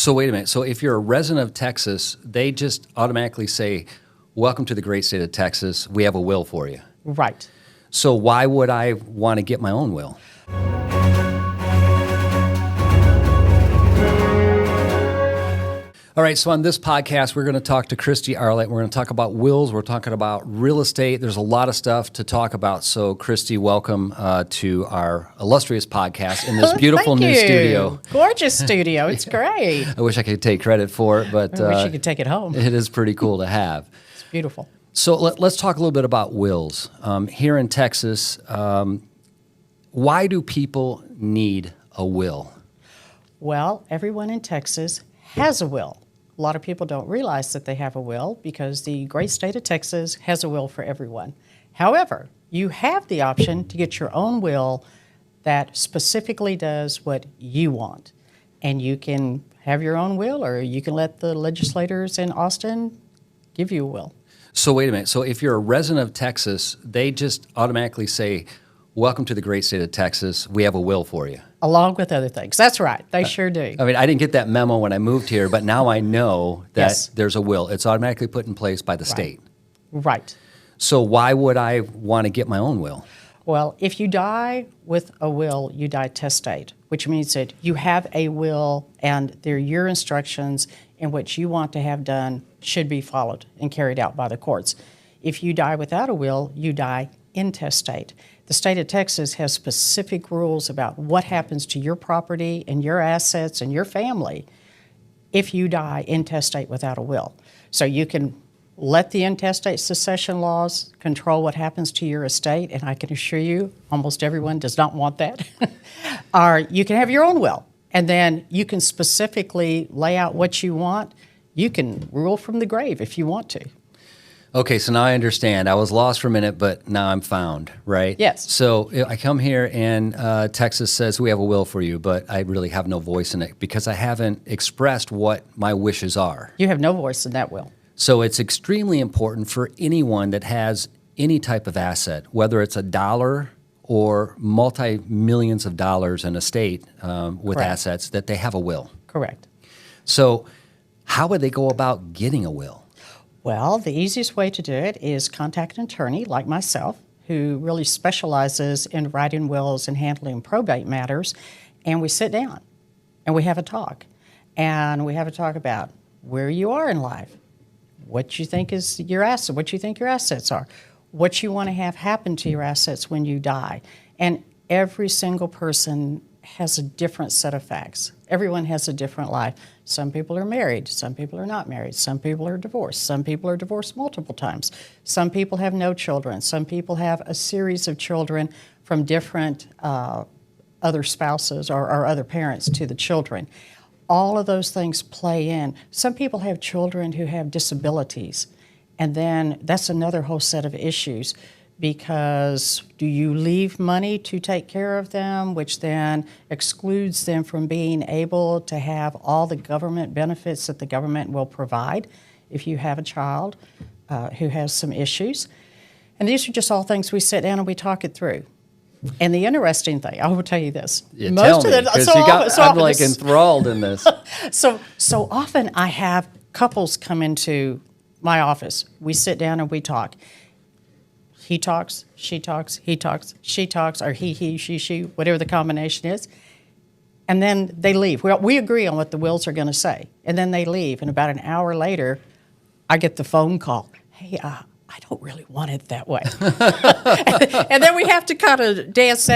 So wait a minute. So if you're a resident of Texas, they just automatically say, welcome to the great state of Texas. We have a will for you. Right. So why would I want to get my own will? All right, so on this podcast, we're going to talk to Kristi Arlitt. We're going to talk about wills. We're talking about real estate. There's a lot of stuff to talk about. So, Kristi, welcome to our illustrious podcast in this beautiful new studio. Gorgeous studio. It's great. I wish I could take credit for it, but I wish you could take it home. It is pretty cool to have. It's beautiful. So let's talk a little bit about wills. Here in Texas, why do people need a will? Well, everyone in Texas has a will. A lot of people don't realize that they have a will because the great state of Texas has a will for everyone. However, you have the option to get your own will that specifically does what you want. And you can have your own will, or you can let the legislators in Austin give you a will. So wait a minute. So if you're a resident of Texas, they just automatically say, welcome to the great state of Texas. We have a will for you. Along with other things. That's right. They sure do. I mean, I didn't get that memo when I moved here, but now I know that Yes. there's a will. It's automatically put in place by the state. Right. So why would I want to get my own will? Well, if you die with a will, you die testate, which means that you have a will and they're your instructions and what you want to have done should be followed and carried out by the courts. If you die without a will, you die intestate. The state of Texas has specific rules about what happens to your property and your assets and your family if you die intestate without a will. So you can let the intestate succession laws control what happens to your estate, and I can assure you almost everyone does not want that. Or you can have your own will, and then you can specifically lay out what you want. You can rule from the grave if you want to. Okay, so now I understand. I was lost for a minute, but now I'm found, right? Yes. So I come here and Texas says we have a will for you, but I really have no voice in it because I haven't expressed what my wishes are. You have no voice in that will. So it's extremely important for anyone that has any type of asset, whether it's a dollar or multi-millions of dollars in a state with Correct. assets, that they have a will. Correct. So how would they go about getting a will? Well, the easiest way to do it is contact an attorney like myself who really specializes in writing wills and handling probate matters, and we sit down and we have a talk. And we have a talk about where you are in life, what you think is your asset, what you think your assets are, what you want to have happen to your assets when you die. And every single person has a different set of facts. Everyone has a different life. Some people are married, some people are not married, some people are divorced, some people are divorced multiple times, some people have no children, some people have a series of children from different other spouses or other parents to the children. All of those things play in. Some people have children who have disabilities, and then that's another whole set of issues. Because do you leave money to take care of them, which then excludes them from being able to have all the government benefits that the government will provide if you have a child who has some issues? And these are just all things we sit down and we talk it through. And the interesting thing, I will tell you this. Yeah, tell me, because I'm like enthralled in this. So often I have couples come into my office. We sit down and we talk. He talks, she talks, he talks, she talks, or he, she, whatever the combination is. And then they leave. We agree on what the wills are going to say. And then they leave. And about an hour later, I get the phone call. Hey, I don't really want it that way. And then we have to kind of dance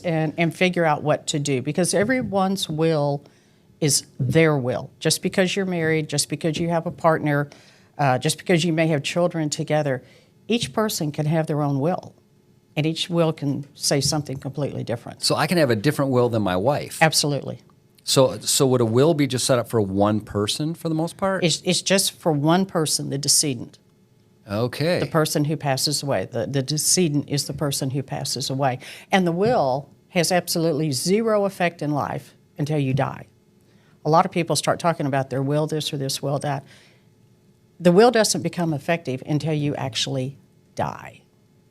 and figure out what to do. Because everyone's will is their will. Just because you're married, just because you have a partner, just because you may have children together, each person can have their own will, and each will can say something completely different. So I can have a different will than my wife? Absolutely. So would a will be just set up for one person for the most part? It's just for one person, the decedent. Okay. The person who passes away. The decedent is the person who passes away. And the will has absolutely zero effect in life until you die. A lot of people start talking about their will this or this, will that. The will doesn't become effective until you actually die.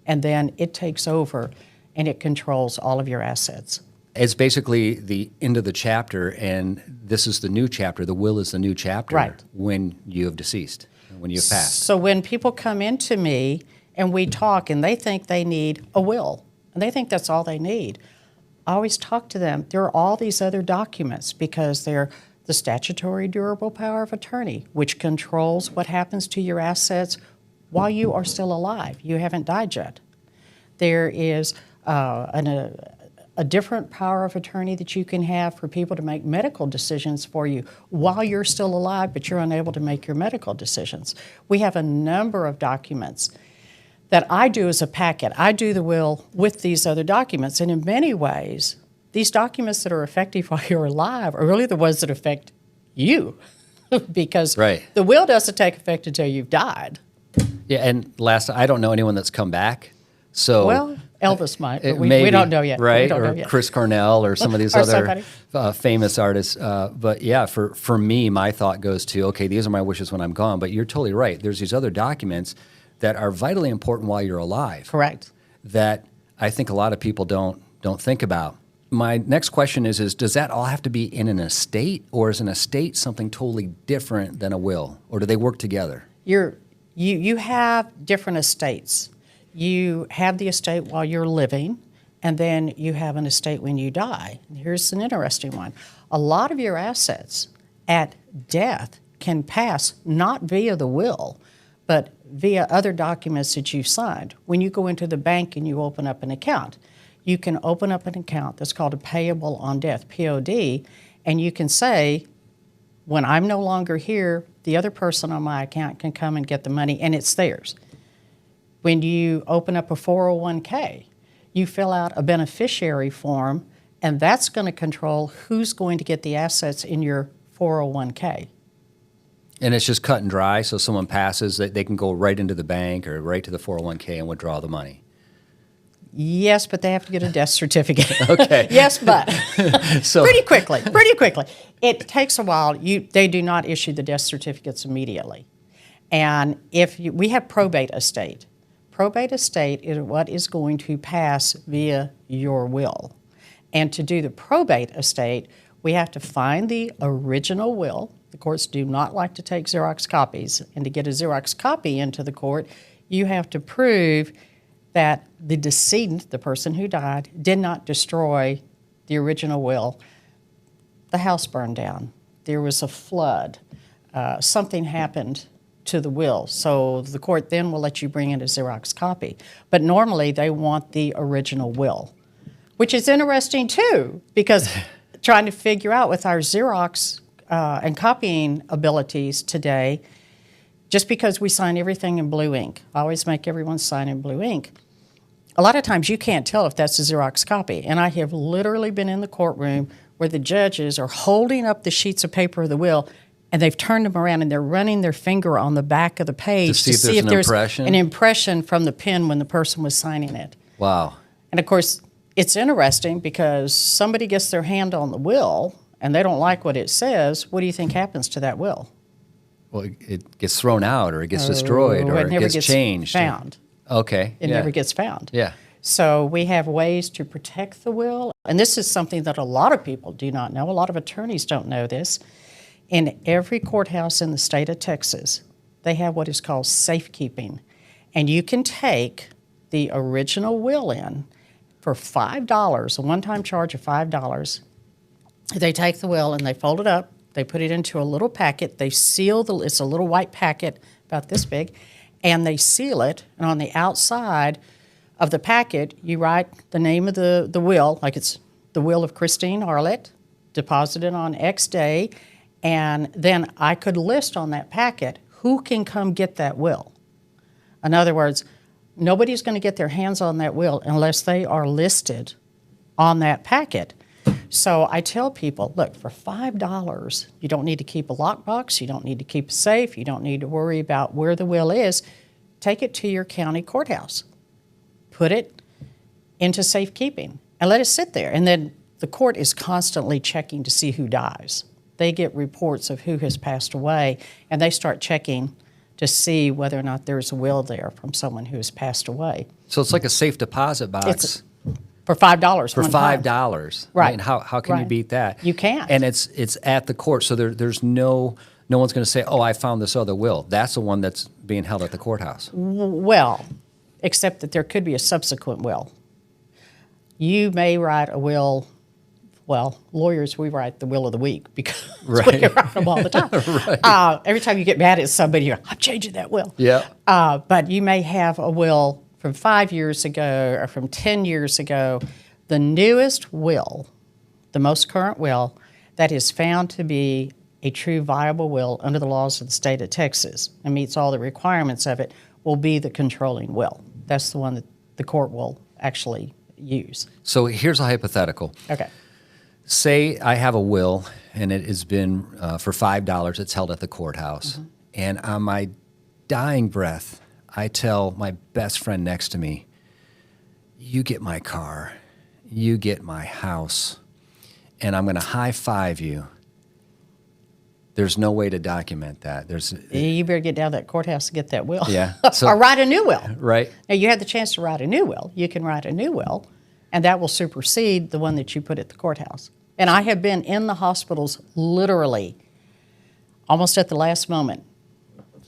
And then it takes over and it controls all of your assets. It's basically the end of the chapter, and this is the new chapter. The will is the new chapter Right. when you have deceased, when you have passed. So when people come into me and we talk and they think they need a will, and they think that's all they need, I always talk to them. There are all these other documents because they're the statutory durable power of attorney, which controls what happens to your assets while you are still alive. You haven't died yet. There is a different power of attorney that you can have for people to make medical decisions for you while you're still alive, but you're unable to make your medical decisions. We have a number of documents that I do as a packet. I do the will with these other documents, and in many ways, these documents that are effective while you're alive are really the ones that affect you because Right. the will doesn't take effect until you've died. Yeah, and last, I don't know anyone that's come back. So Well, Elvis might, but we maybe, don't know yet. right? We don't Or know yet. Chris Cornell or some of these Or other somebody. famous artists. But yeah, for me, my thought goes to, okay, these are my wishes when I'm gone. But you're totally right. There's these other documents that are vitally important while you're alive. Correct. That I think a lot of people don't think about. My next question is does that all have to be in an estate, or is an estate something totally different than a will, or do they work together? You have different estates. You have the estate while you're living, and then you have an estate when you die. Here's an interesting one. A lot of your assets at death can pass not via the will, but via other documents that you've signed. When you go into the bank and you open up an account, you can open up an account that's called a payable on death, POD, and you can say, when I'm no longer here, the other person on my account can come and get the money, and it's theirs. When you open up a 401k, you fill out a beneficiary form, and that's going to control who's going to get the assets in your 401k. And it's just cut and dry, so someone passes, they can go right into the bank or right to the 401k and withdraw the money. Yes, but they have to get a death certificate. Okay. Yes, but So pretty quickly. It takes a while. They do not issue the death certificates immediately. And we have probate estate. Probate estate is what is going to pass via your will. And to do the probate estate, we have to find the original will. The courts do not like to take Xerox copies. And to get a Xerox copy into the court, you have to prove that the decedent, the person who died, did not destroy the original will. The house burned down. There was a flood. Something happened to the will. So the court then will let you bring in a Xerox copy. But normally they want the original will, which is interesting too, because trying to figure out with our Xerox and copying abilities today, just because we sign everything in blue ink, I always make everyone sign in blue ink. A lot of times you can't tell if that's a Xerox copy. And I have literally been in the courtroom where the judges are holding up the sheets of paper of the will, and they've turned them around and they're running their finger on the back of the page to see if there's an impression from the pen when the person was signing it. Wow. And of course, it's interesting because somebody gets their hand on the will and they don't like what it says. What do you think happens to that will? Well, it gets thrown out, or it gets destroyed, or it never gets changed. Found. Okay. It never gets found. Yeah. So we have ways to protect the will. And this is something that a lot of people do not know. A lot of attorneys don't know this. In every courthouse in the state of Texas, they have what is called safekeeping. And you can take the original will in for $5, a one-time charge of $5. They take the will and they fold it up. They put it into a little packet. They seal it's a little white packet about this big, and they seal it. And on the outside of the packet, you write the name of the will, like it's the will of Kristi Arlitt, deposited on X day, and then I could list on that packet who can come get that will. In other words, nobody's going to get their hands on that will unless they are listed on that packet. So I tell people, look, for $5, you don't need to keep a lockbox, you don't need to keep a safe, you don't need to worry about where the will is. Take it to your county courthouse. Put it into safekeeping and let it sit there. And then the court is constantly checking to see who dies. They get reports of who has passed away, and they start checking to see whether or not there's a will there from someone who has passed away. So it's like a safe deposit box. For $5. For one time. $5. Right. And how can you Right. beat that? You can't. And it's at the court, so there's no one's going to say, "Oh, I found this other will." That's the one that's being held at the courthouse. Well, except that there could be a subsequent will. You may write a will. Well, lawyers, we write the will of the week because we Right. can write them all the time. Right. Every time you get mad at somebody, you're, I'm changing that will. Yeah. But you may have a will from 5 years ago or from 10 years ago. The newest will, the most current will, that is found to be a true viable will under the laws of the state of Texas and meets all the requirements of it, will be the controlling will. That's the one that the court will actually use. So here's a hypothetical. Okay. Say I have a will, and it has been for $5. It's held at the courthouse. Mm-hmm. And on my dying breath, I tell my best friend next to me, "You get my car, you get my house, and I'm going to high five you." There's no way to document that. You better get down to that courthouse and get that will. Yeah. Or write a new will. Right. Now, you have the chance to write a new will. You can write a new will, and that will supersede the one that you put at the courthouse. And I have been in the hospitals literally almost at the last moment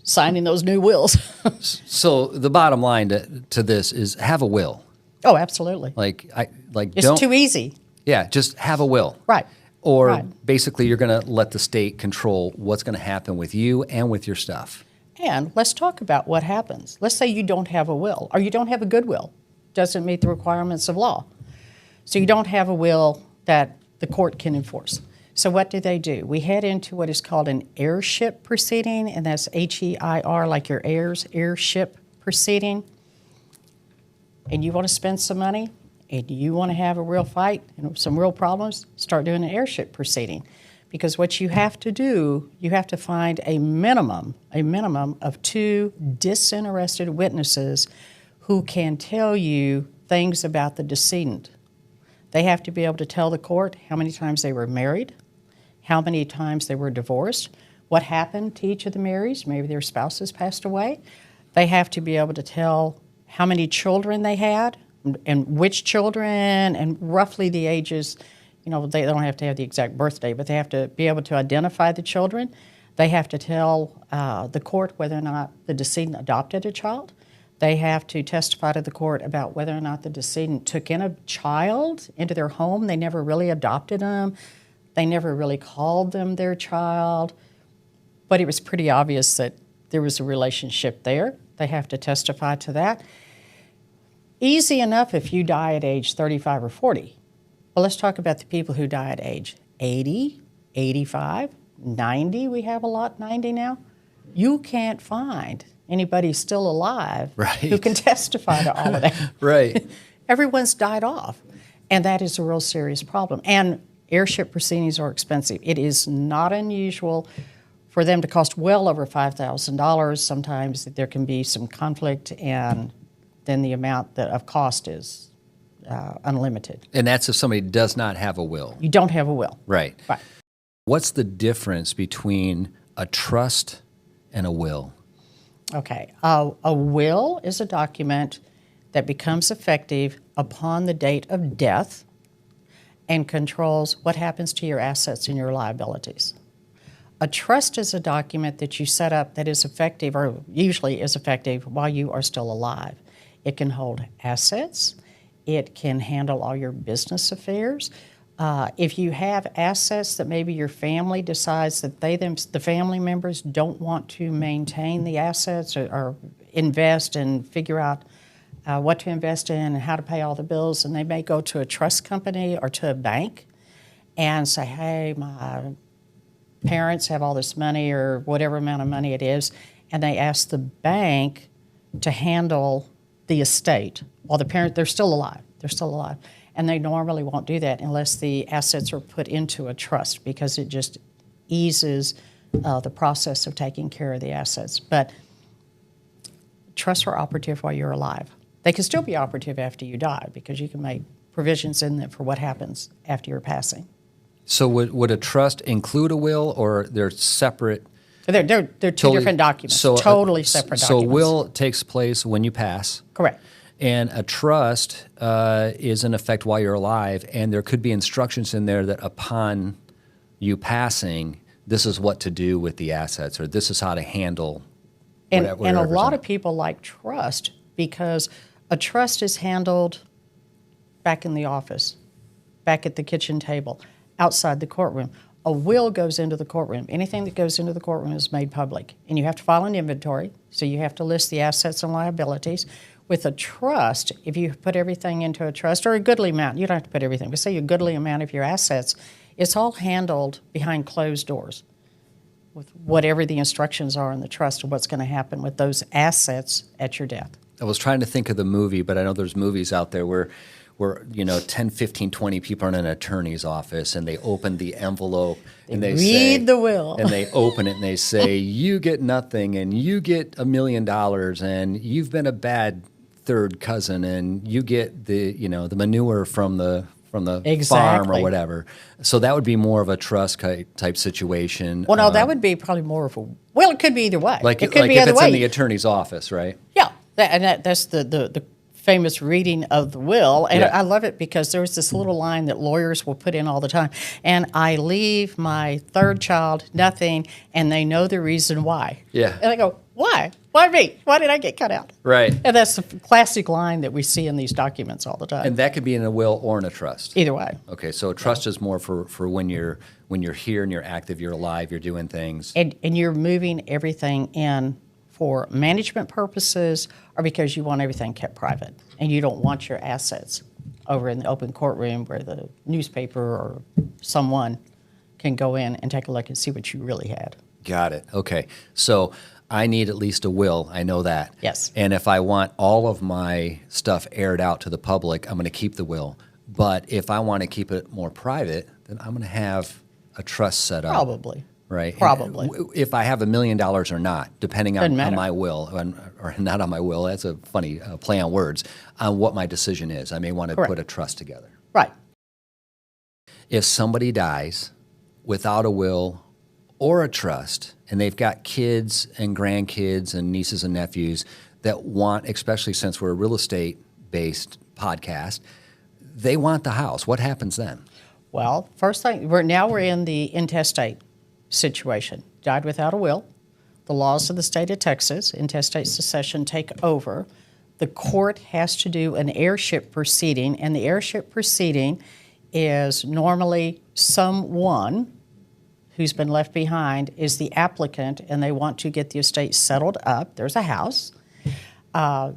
signing those new wills. So the bottom line to this is have a will. Oh, absolutely. It's It's too easy. Yeah, just have a will. Right. Or Right. basically you're going to let the state control what's going to happen with you and with your stuff. And let's talk about what happens. Let's say you don't have a will or you don't have a good will. Doesn't meet the requirements of law. So you don't have a will that the court can enforce. So what do? We head into what is called an heirship proceeding, and that's H-E-I-R, like your heirs, heirship proceeding. And you want to spend some money, and you want to have a real fight and some real problems, start doing an heirship proceeding. Because what you have to do, you have to find a minimum of 2 disinterested witnesses who can tell you things about the decedent. They have to be able to tell the court how many times they were married, how many times they were divorced, what happened to each of the marriages, maybe their spouses passed away. They have to be able to tell how many children they had and which children and roughly the ages. You know, they don't have to have the exact birthday, but they have to be able to identify the children. They have to tell the court whether or not the decedent adopted a child. They have to testify to the court about whether or not the decedent took in a child into their home. They never really adopted them. They never really called them their child. But it was pretty obvious that there was a relationship there. They have to testify to that. Easy enough if you die at age 35 or 40. Well, let's talk about the people who die at age 80, 85, 90. We have a lot, 90 now. You can't find anybody still alive who can testify to all of that. Right. Everyone's died off. And that is a real serious problem. And heirship proceedings are expensive. It is not unusual for them to cost well over $5,000. Sometimes there can be some conflict, and then the amount of cost is unlimited. And that's if somebody does not have a will. You don't have a will. Right. Right. What's the difference between a trust and a will? Okay. A will is a document that becomes effective upon the date of death and controls what happens to your assets and your liabilities. A trust is a document that you set up that is effective, or usually is effective, while you are still alive. It can hold assets. It can handle all your business affairs. If you have assets that maybe your family decides that the family members don't want to maintain the assets or invest and figure out what to invest in and how to pay all the bills, and they may go to a trust company or to a bank and say, hey, my parents have all this money or whatever amount of money it is, and they ask the bank to handle the estate. Well, the parents, they're still alive. And they normally won't do that unless the assets are put into a trust, because it just eases the process of taking care of the assets. But trusts are operative while you're alive. They can still be operative after you die, because you can make provisions in them for what happens after your passing. So would a trust include a will, or they're separate? They're two different documents, totally separate documents. So a will takes place when you pass. Correct. And a trust is in effect while you're alive, and there could be instructions in there that upon you passing, this is what to do with the assets, or this is how to handle whatever. And a lot of people like trust because a trust is handled back in the office, back at the kitchen table, outside the courtroom. A will goes into the courtroom. Anything that goes into the courtroom is made public. And you have to file an inventory, so you have to list the assets and liabilities. With a trust, if you put everything into a trust, or a goodly amount, you don't have to put everything, but say a goodly amount of your assets, it's all handled behind closed doors with whatever the instructions are in the trust of what's going to happen with those assets at your death. I was trying to think of the movie, but I know there's movies out there where 10, 15, 20 people are in an attorney's office and they open the envelope and they read the will. And they open it and they say, you get nothing and you get $1 million and you've been a bad third cousin and you get the manure from the farm or whatever. So that would be more of a trust type situation. Well, no, that would be probably more of a, well, it could be either way. Like it could be if either it's way. in the attorney's office, right? Yeah, that's the famous reading of the will. And I love it because there's this little line that lawyers will put in all the time. And I leave my third child nothing, and they know the reason why. Yeah. And I go, why? Why me? Why did I get cut out? Right. And that's the classic line that we see in these documents all the time. And that could be in a will or in a trust. Either way. Okay, so a trust is more for when you're here and you're active, you're alive, you're doing things. And you're moving everything in for management purposes or because you want everything kept private and you don't want your assets over in the open courtroom where the newspaper or someone can go in and take a look and see what you really had. Got it. Okay. So I need at least a will. I know that. Yes. And if I want all of my stuff aired out to the public, I'm going to keep the will. But if I want to keep it more private, then I'm going to have a trust set up. Probably. Right. Probably. If I have $1 million or not, depending on my will, or not on my will, that's a funny play on words, on what my decision is. I may want to put a trust together. Right. If somebody dies without a will or a trust, and they've got kids and grandkids and nieces and nephews that want, especially since we're a real estate-based podcast, they want the house. What happens then? Well, first thing, we're in the intestate situation. Died without a will. The laws of the state of Texas, intestate succession, take over. The court has to do an heirship proceeding, and the heirship proceeding is normally someone who's been left behind is the applicant, and they want to get the estate settled up. There's a house. And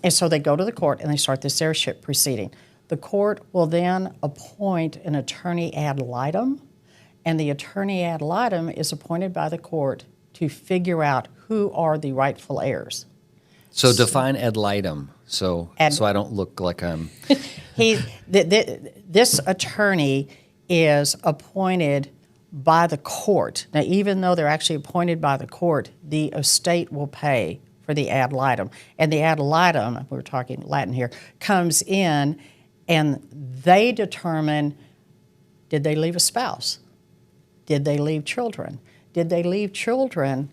so they go to the court, and they start this heirship proceeding. The court will then appoint an attorney ad litem, and the attorney ad litem is appointed by the court to figure out who are the rightful heirs. So define ad litem, so I don't look like I'm... This attorney is appointed by the court. Now, even though they're actually appointed by the court, the estate will pay for the ad litem. And the ad litem, we're talking Latin here, comes in and they determine, did they leave a spouse? Did they leave children? Did they leave children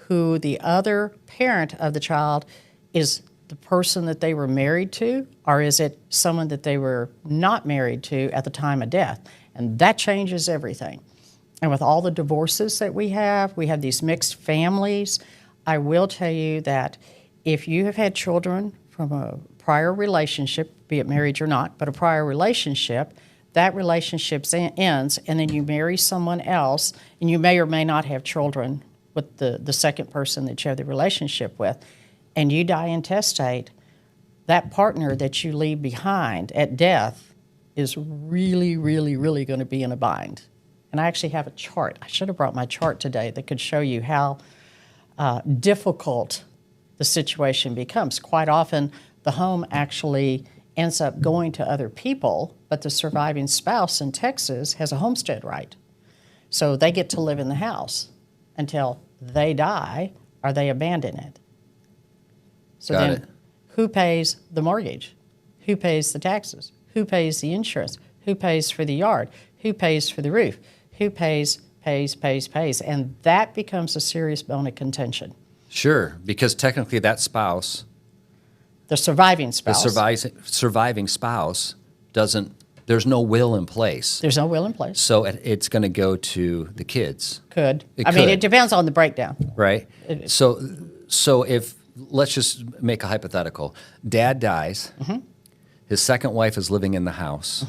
who the other parent of the child is the person that they were married to, or is it someone that they were not married to at the time of death? And that changes everything. And with all the divorces that we have these mixed families. I will tell you that if you have had children from a prior relationship, be it marriage or not, but a prior relationship, that relationship ends, and then you marry someone else, and you may or may not have children with the second person that you have the relationship with, and you die intestate, that partner that you leave behind at death is really, really, really going to be in a bind. And I actually have a chart. I should have brought my chart today that could show you how difficult the situation becomes. Quite often, the home actually ends up going to other people, but the surviving spouse in Texas has a homestead right. So they get to live in the house until they die or they abandon it. So Got then it. Who pays the mortgage? Who pays the taxes? Who pays the insurance? Who pays for the yard? Who pays for the roof? Who pays? And that becomes a serious bone of contention. Sure, because technically that spouse The surviving the spouse. surviving spouse doesn't. There's no will in place. There's no will in place. So it's going to go to the kids. Could. It I mean, could. it depends on the breakdown. Right? So if, let's just make a hypothetical. Dad dies, his second wife is living in the house,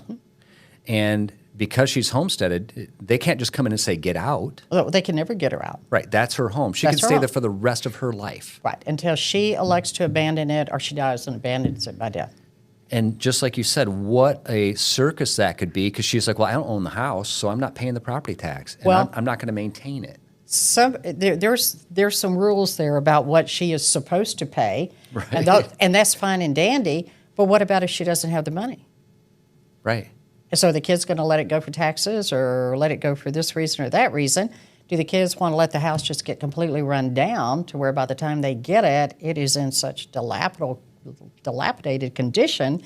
and because she's homesteaded, they can't just come in and say, get out. Well, they can never get her out. Right, that's her home. She That's can her stay home. there for the rest of her life. Right, until she elects to abandon it or she dies and abandons it by death. And just like you said, what a circus that could be, because she's like, well, I don't own the house, so I'm not paying the property tax, and Well- I'm not going to maintain it. There's some rules there about what she is supposed to pay, Right. and that's fine and dandy, but what about if she doesn't have the money? Right. And so the kid's going to let it go for taxes or let it go for this reason or that reason. Do the kids want to let the house just get completely run down to where by the time they get it, it is in such dilapidated condition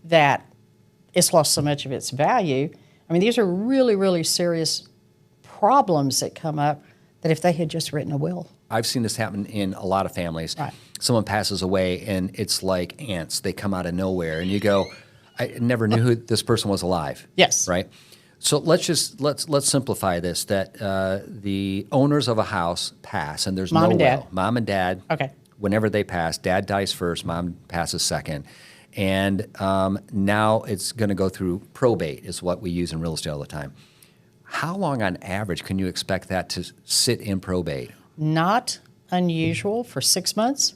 that it's lost so much of its value? I mean, these are really, really serious problems that come up that if they had just written a will. I've seen this happen in a lot of families. Right. Someone passes away, and it's like ants. They come out of nowhere, and you go, I never knew who this person was alive. Yes. Right? So let's simplify this, that the owners of a house pass, and there's Mom no and dad. will. Mom and dad. Okay. Whenever they pass, dad dies first, mom passes second. And now it's going to go through probate is what we use in real estate all the time. How long on average can you expect that to sit in probate? Not unusual for 6 months.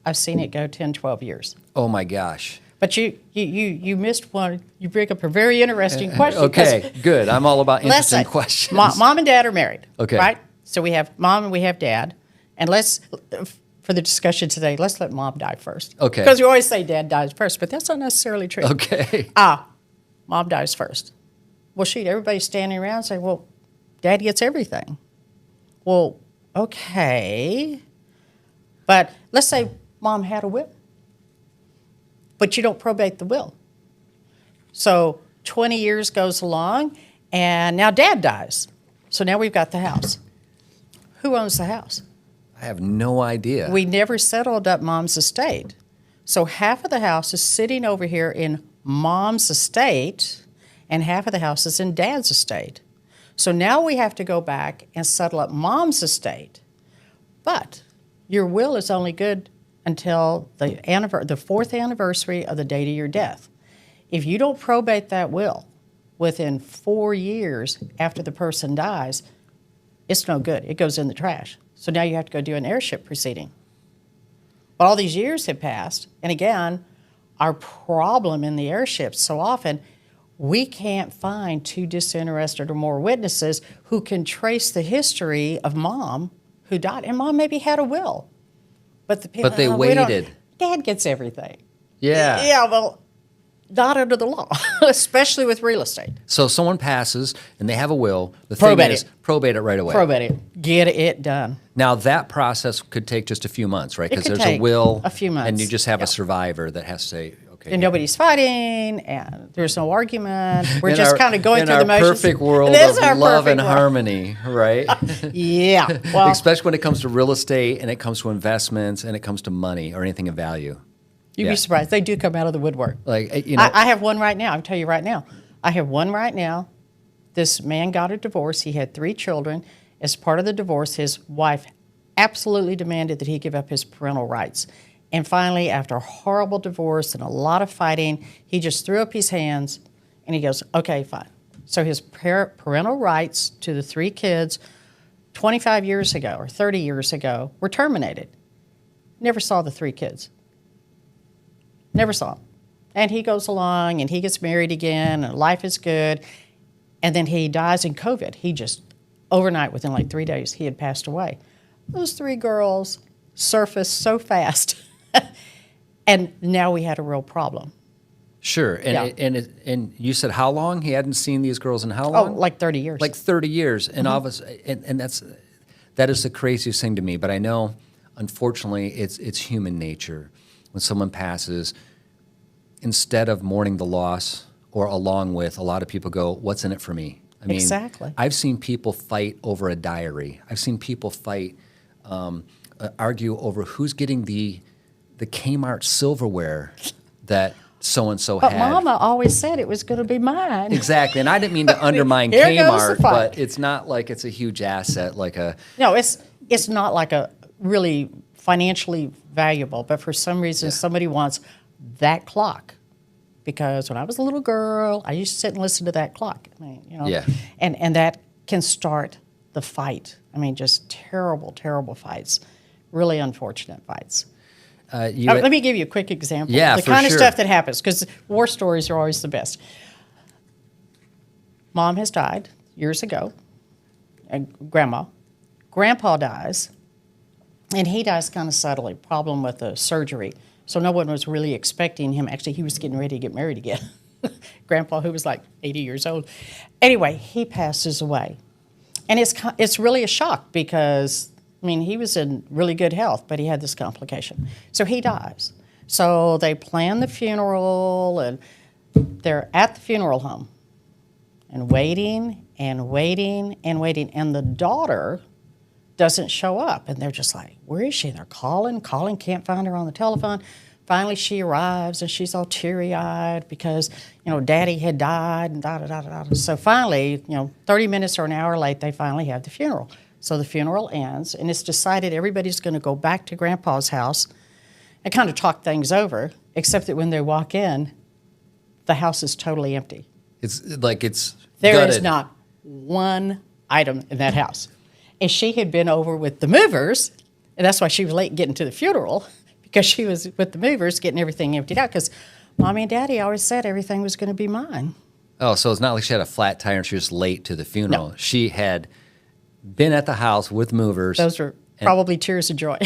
I've seen it go 10, 12 years. Oh my gosh. But you missed one. You bring up a very interesting question. Okay, good. I'm all about Let's interesting say questions. Mom and dad are married. Okay. Right? So we have mom and we have dad. And for the discussion today, let's let mom die first. Okay. Because we always say dad dies first, but that's not necessarily true. Okay. Mom dies first. Well, shoot, everybody's standing around and saying, well, dad gets everything. Well, okay. But let's say mom had a will, but you don't probate the will. So 20 years goes along, and now dad dies. So now we've got the house. Who owns the house? I have no idea. We never settled up mom's estate. So half of the house is sitting over here in mom's estate, and half of the house is in dad's estate. So now we have to go back and settle up mom's estate. But your will is only good until the fourth anniversary of the date of your death. If you don't probate that will within 4 years after the person dies, it's no good. It goes in the trash. So now you have to go do an heirship proceeding. But all these years have passed, and again, our problem in the heirships so often, we can't find two disinterested or more witnesses who can trace the history of mom who died. And mom maybe had a will. But they waited. Dad gets everything. Yeah. Yeah, well, not under the law, especially with real estate. So someone passes and they have a will. The Probate thing is, it. probate it right away. Probate it. Get it done. Now that process could take just a few months, right? It Because could there's a take will, a few months, and you just have yeah. a survivor that has to say, okay. And nobody's fighting, and there's no argument. We're just our- kind of going in through our the motions. perfect world It is of our love perfect and world. harmony, right? Yeah. Well, Especially when it comes to real estate, and it comes to investments, and it comes to money or anything of value. you'd Yeah. be surprised. They do come out of the woodwork. Like, you know, I have one right now. I'll tell you right now. I have one right now. This man got a divorce. He had 3 children. As part of the divorce, his wife absolutely demanded that he give up his parental rights. And finally, after a horrible divorce and a lot of fighting, he just threw up his hands and he goes, okay, fine. So his parental rights to the 3 kids 25 years ago or 30 years ago were terminated. Never saw the 3 kids. Never saw him. And he goes along and he gets married again and life is good. And then he dies in COVID. He just, overnight, within like 3 days, he had passed away. Those 3 girls surfaced so fast. And now we had a real problem. sure. And Yeah. and you said how long? He hadn't seen these girls in how Oh, long? like 30 years. Like 30 years. And Mm-hmm. obviously, and that is the craziest thing to me. But I know, unfortunately, it's human nature. When someone passes, instead of mourning the loss or along with, a lot of people go, what's in it for me? I mean, Exactly. I've seen people fight over a diary. I've seen people fight, argue over who's getting the the Kmart silverware that so-and-so But had. Mama always said it was going to be mine. Exactly. And I didn't mean to undermine Here goes the Kmart, fight. but it's not like it's a huge asset like a... No, it's not like a really financially valuable, but for some reason somebody wants that clock. Because when I was a little girl, I used to sit and listen to that clock. I mean, Yeah. and that can start the fight. I mean, just terrible, terrible fights. Really unfortunate fights. Let me give you a quick example. Yeah, the for kind sure. of stuff that happens, because war stories are always the best. Mom has died years ago, and Grandma. Grandpa dies, and he dies kind of subtly, problem with the surgery. So no one was really expecting him. Actually, he was getting ready to get married again. Grandpa, who was like 80 years old. Anyway, he passes away. And it's really a shock because, I mean, he was in really good health, but he had this complication. So he dies. So they plan the funeral, and they're at the funeral home and waiting and waiting and waiting. And the daughter doesn't show up. And they're just like, where is she? They're calling, can't find her on the telephone. Finally, she arrives, and she's all teary-eyed because, Daddy had died, and da-da-da-da-da. So finally, 30 minutes or an hour late, they finally have the funeral. So the funeral ends, and it's decided everybody's going to go back to Grandpa's house and kind of talk things over, except that when they walk in, the house is totally empty. It's like it's There gutted. is not one item in that house. And she had been over with the movers, and that's why she was late getting to the funeral, because she was with the movers getting everything emptied out, because Mommy and Daddy always said everything was going to be mine. Oh, so it's not like she had a flat tire and she was late to the funeral. No. She had been at the house with movers. Those were probably tears of joy.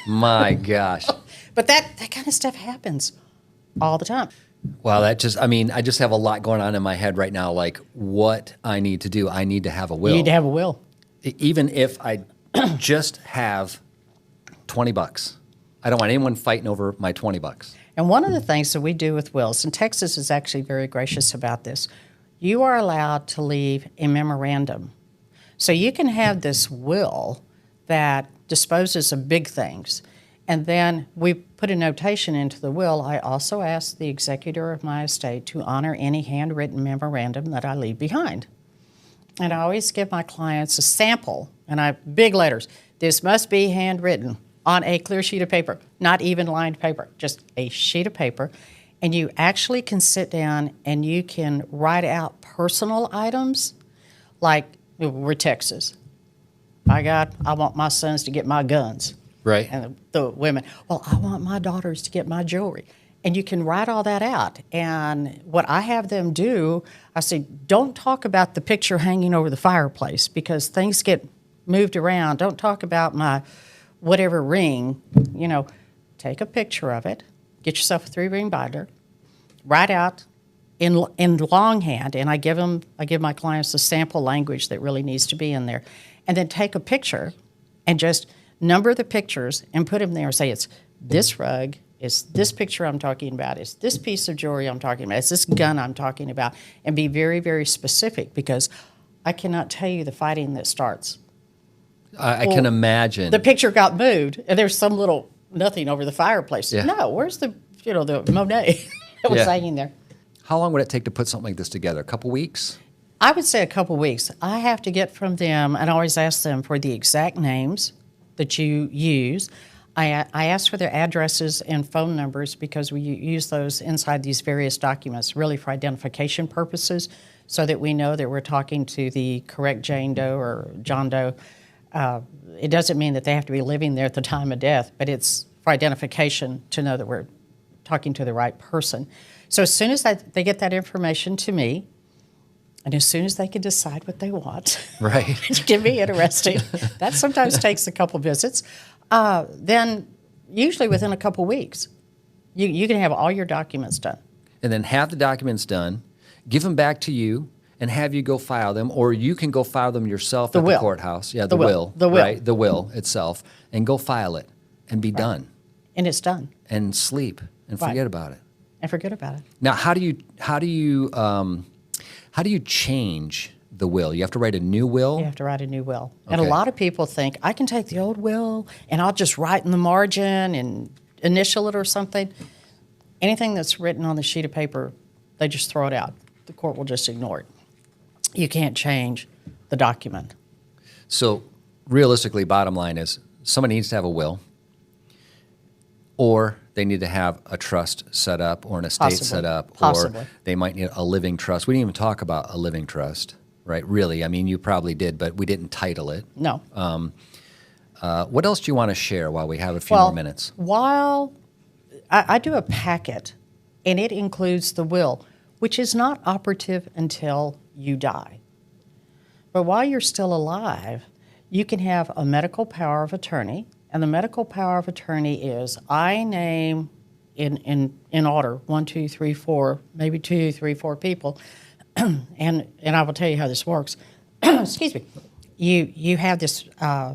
My gosh. But that kind of stuff happens all the time. Wow, I just have a lot going on in my head right now, like what I need to do. I need to have a will. You need to have a will. Even if I just have $20. I don't want anyone fighting over my $20. And one of the things that we do with wills, and Texas is actually very gracious about this, you are allowed to leave a memorandum. So you can have this will that disposes of big things, and then we put a notation into the will. I also ask the executor of my estate to honor any handwritten memorandum that I leave behind. And I always give my clients a sample, and big letters. This must be handwritten on a clear sheet of paper, not even lined paper, just a sheet of paper. And you actually can sit down and you can write out personal items, like we're Texas. I want my sons to get my guns. Right. And the women, well, I want my daughters to get my jewelry. And you can write all that out. And what I have them do, I say, don't talk about the picture hanging over the fireplace because things get moved around. Don't talk about my whatever ring. Take a picture of it, get yourself a 3-ring binder, write out in longhand, and I give my clients the sample language that really needs to be in there. And then take a picture and just number the pictures and put them there and say, it's this rug, it's this picture I'm talking about, it's this piece of jewelry I'm talking about, it's this gun I'm talking about, and be very, very specific because I cannot tell you the fighting that starts. I can imagine. The picture got moved, and there's some little nothing over the fireplace. Yeah. No, where's the Monet that was Yeah. hanging there? How long would it take to put something like this together? A couple weeks? I would say a couple weeks. I have to get from them, and I always ask them for the exact names that you use. I ask for their addresses and phone numbers because we use those inside these various documents, really for identification purposes, so that we know that we're talking to the correct Jane Doe or John Doe. It doesn't mean that they have to be living there at the time of death, but it's for identification to know that we're talking to the right person. So as soon as they get that information to me, and as soon as they can decide what they want, Right. which can be interesting, that sometimes takes a couple visits, then usually within a couple weeks, you can have all your documents done. And then have the documents done, give them back to you, and have you go file them, or you can go file them yourself at the courthouse. Yeah, the will. The will. Right, the will itself, and go file it and be done. And it's done. And sleep and forget about it. And forget about it. Now, how do you change the will? You have to write a new will? You have to write a new will. And a Okay. lot of people think, I can take the old will and I'll just write in the margin and initial it or something, anything that's written on the sheet of paper, they just throw it out. The court will just ignore it. You can't change the document. So realistically, bottom line is somebody needs to have a will, or they need to have a trust set up or an estate Possibly. set up, Possibly. or they might need a living trust. We didn't even talk about a living trust, right? Really, I mean, you probably did, but we didn't title it. No. What else do you want to share while we have a few more minutes? While I do a packet, and it includes the will, which is not operative until you die. But while you're still alive, you can have a medical power of attorney, and the medical power of attorney is I name in order 1, 2, 3, 4, maybe 2, 3, 4 people, and I will tell you how this works. Excuse me. You have this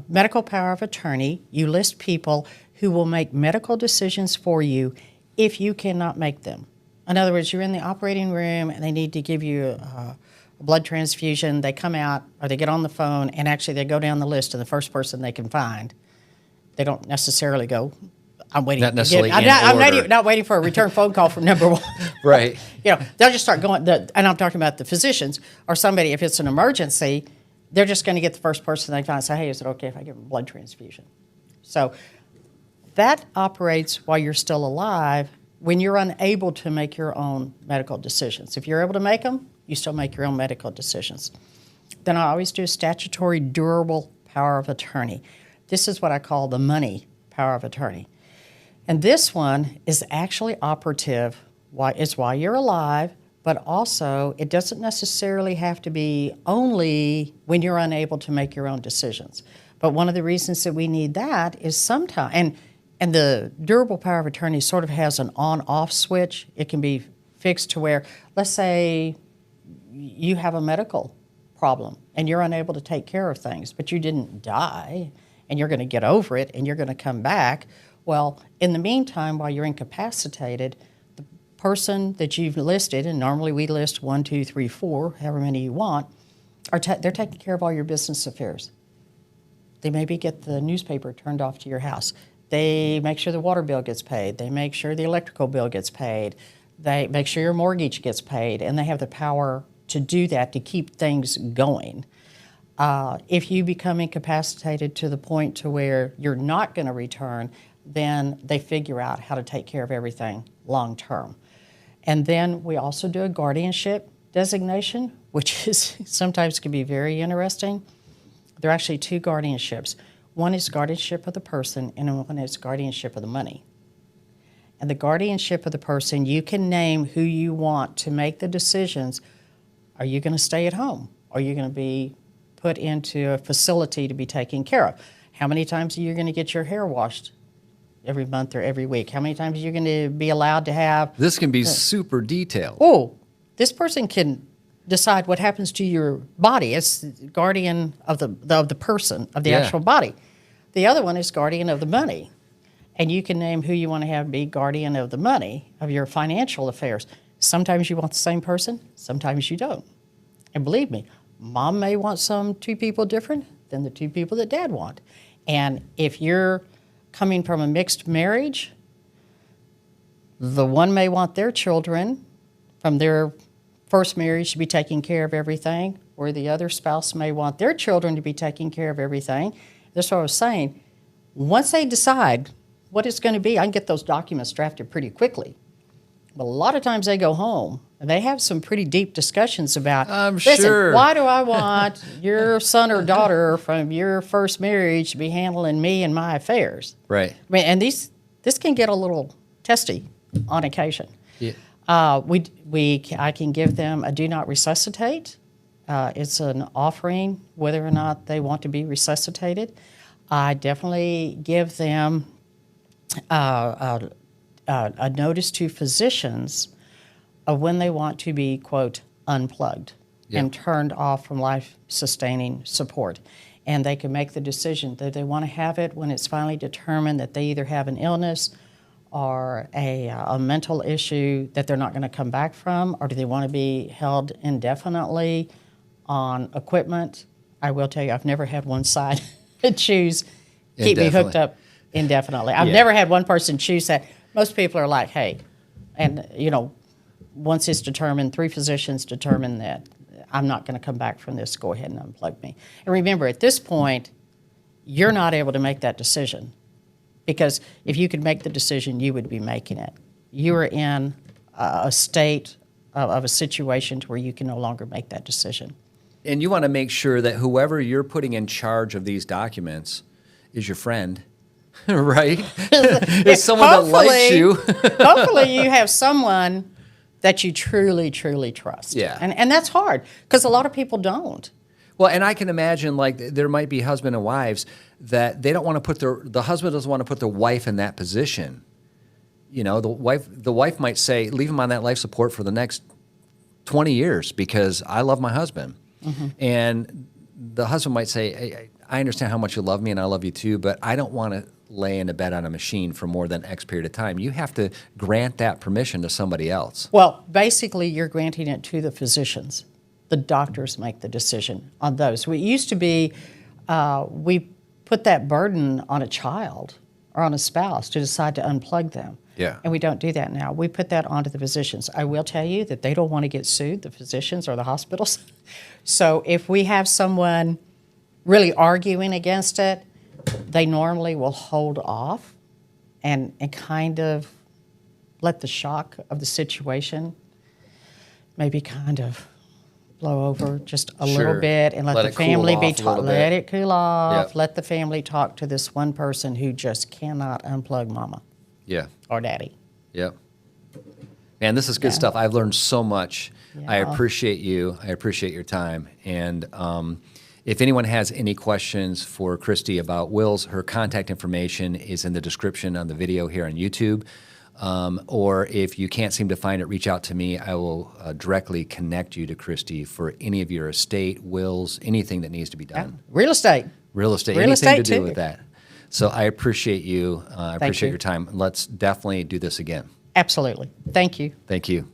medical power of attorney. You list people who will make medical decisions for you if you cannot make them. In other words, you're in the operating room and they need to give you a blood transfusion. They come out or they get on the phone and actually they go down the list to the first person they can find. They don't necessarily go, I'm waiting. Not necessarily I'm not waiting for a return phone call from number one. Right. They'll just start going, and I'm talking about the physicians or somebody, if it's an emergency, they're just going to get the first person they find and say, hey, is it okay if I give them a blood transfusion? So that operates while you're still alive when you're unable to make your own medical decisions. If you're able to make them, you still make your own medical decisions. Then I always do statutory durable power of attorney. This is what I call the money power of attorney. And this one is actually operative while you're alive, but also it doesn't necessarily have to be only when you're unable to make your own decisions. But one of the reasons that we need that is sometimes, and the durable power of attorney sort of has an on-off switch. It can be fixed to where, let's say you have a medical problem and you're unable to take care of things, but you didn't die and you're going to get over it and you're going to come back. Well, in the meantime, while you're incapacitated, the person that you've listed, and normally we list 1, 2, 3, 4, however many you want, they're taking care of all your business affairs. They maybe get the newspaper turned off to your house. They make sure the water bill gets paid. They make sure the electrical bill gets paid. They make sure your mortgage gets paid, and they have the power to do that to keep things going. If you become incapacitated to the point to where you're not going to return, then they figure out how to take care of everything long term. And then we also do a guardianship designation, which is sometimes can be very interesting. There are actually 2 guardianships. One is guardianship of the person, and one is guardianship of the money. And the guardianship of the person, you can name who you want to make the decisions. Are you going to stay at home? Are you going to be put into a facility to be taken care of? How many times are you going to get your hair washed every month or every week? How many times are you going to be allowed to have... This can be super detailed. Oh, this person can decide what happens to your body. It's guardian of the person, of the actual body. The other one is guardian of the money. And you can name who you want to have be guardian of the money, of your financial affairs. Sometimes you want the same person, sometimes you don't. And believe me, Mom may want 2 people different than the 2 people that Dad want. And if you're coming from a mixed marriage, the one may want their children from their first marriage to be taking care of everything, or the other spouse may want their children to be taking care of everything. That's what I was saying. Once they decide what it's going to be, I can get those documents drafted pretty quickly. But a lot of times they go home and they have some pretty deep discussions about, listen, why do I want your son or daughter from your first marriage to be handling me and my affairs? Right. I mean, and this can get a little testy on occasion. Yeah. I can give them a do not resuscitate. It's an offering whether or not they want to be resuscitated. I definitely give them a notice to physicians of when they want to be, quote, unplugged and turned off from life-sustaining support. And they can make the decision that they want to have it when it's finally determined that they either have an illness or a mental issue that they're not going to come back from, or do they want to be held indefinitely on equipment. I will tell you, I've never had one side choose keep me hooked up indefinitely. I've Yeah. never had one person choose that. Most people are like, hey, and once it's determined, 3 physicians determine that I'm not going to come back from this, go ahead and unplug me. And remember, at this point, you're not able to make that decision, because if you could make the decision, you would be making it. You are in a state of a situation to where you can no longer make that decision. And you want to make sure that whoever you're putting in charge of these documents is your friend, right? It's someone that likes you. Hopefully you have someone that you truly, truly trust. Yeah. And that's hard, because a lot of people don't. Well, and I can imagine, like, there might be husband and wives that they don't want to put the husband doesn't want to put their wife in that position. The wife might say, leave him on that life support for the next 20 years because I love my husband. Mm-hmm. And the husband might say, hey, I understand how much you love me and I love you too, but I don't want to lay in a bed on a machine for more than X period of time. You have to grant that permission to somebody else. Well, basically, you're granting it to the physicians. The doctors make the decision on those. We used to be, we put that burden on a child or on a spouse to decide to unplug them. Yeah. And we don't do that now. We put that onto the physicians. I will tell you that they don't want to get sued, the physicians or the hospitals. So if we have someone really arguing against it, they normally will hold off and kind of let the shock of the situation maybe kind of blow over just a Sure. little bit and let the it cool family be off a little let bit. it cool off. Yep. Let the family talk to this one person who just cannot unplug mama Yeah. or daddy. Yep. Man, this is good stuff. I've learned so much. I Yeah. appreciate you. I appreciate your time. And if anyone has any questions for Kristi about wills, her contact information is in the description on the video here on YouTube. Or if you can't seem to find it, reach out to me. I will directly connect you to Kristi for any of your estate, wills, anything that needs to be done. Real estate. Real estate, Real anything estate to do too. with that. So I appreciate you. I appreciate you. your time. Let's definitely do this again. Absolutely. Thank you. Thank you.